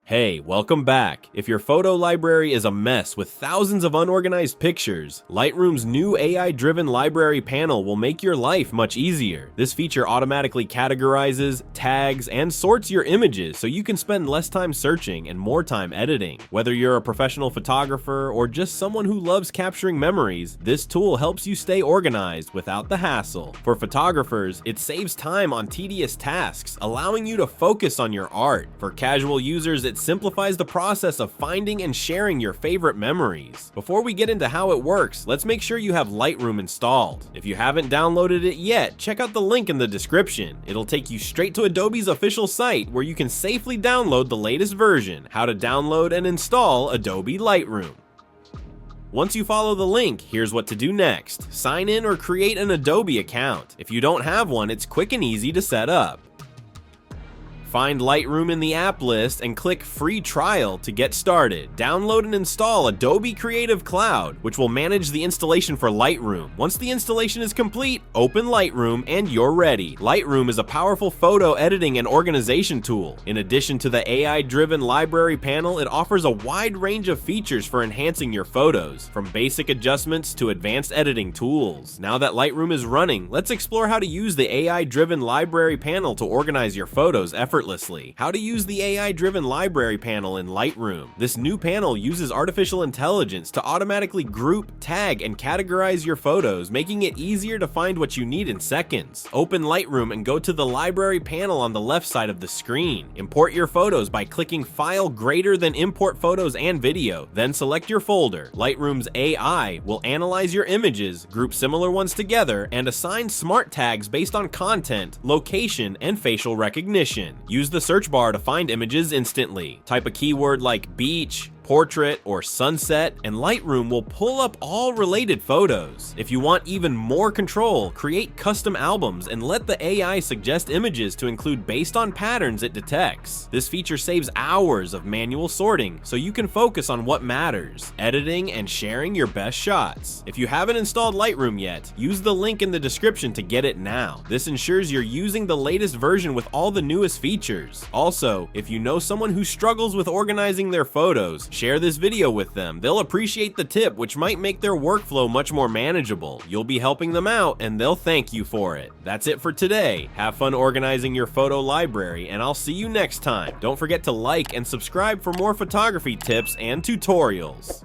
Hey, welcome back. If your photo library is a mess with thousands of unorganized pictures, Lightroom's new AI-driven library panel will make your life much easier. This feature automatically categorizes, tags, and sorts your images so you can spend less time searching and more time editing. Whether you're a professional photographer or just someone who loves capturing memories, this tool helps you stay organized without the hassle. For photographers, it saves time on tedious tasks, allowing you to focus on your art. For casual users, it simplifies the process of finding and sharing your favorite memories. Before we get into how it works, let's make sure you have Lightroom installed. If you haven't downloaded it yet, check out the link in the description. It'll take you straight to Adobe's official site where you can safely download the latest version, how to download and install Adobe Lightroom. Once you follow the link, here's what to do next. Sign in or create an Adobe account. If you don't have one, it's quick and easy to set up. Find Lightroom in the app list and click Free Trial to get started. Download and install Adobe Creative Cloud, which will manage the installation for Lightroom. Once the installation is complete, open Lightroom and you're ready. Lightroom is a powerful photo editing and organization tool. In addition to the AI-driven library panel, it offers a wide range of features for enhancing your photos, from basic adjustments to advanced editing tools. Now that Lightroom is running, let's explore how to use the AI-driven library panel to organize your photos effortlessly. How to use the AI-driven library panel in Lightroom. This new panel uses artificial intelligence to automatically group, tag, and categorize your photos, making it easier to find what you need in seconds. Open Lightroom and go to the library panel on the left side of the screen. Import your photos by clicking File greater than Import Photos and Video, then select your folder. Lightroom's AI will analyze your images, group similar ones together, and assign smart tags based on content, location, and facial recognition. Use the search bar to find images instantly. Type a keyword like beach, portrait, or sunset, and Lightroom will pull up all related photos. If you want even more control, create custom albums and let the AI suggest images to include based on patterns it detects. This feature saves hours of manual sorting, so you can focus on what matters, editing and sharing your best shots. If you haven't installed Lightroom yet, use the link in the description to get it now. This ensures you're using the latest version with all the newest features. Also, if you know someone who struggles with organizing their photos, share this video with them. They'll appreciate the tip, which might make their workflow much more manageable. You'll be helping them out, and they'll thank you for it. That's it for today. Have fun organizing your photo library, and I'll see you next time. Don't forget to like and subscribe for more photography tips and tutorials.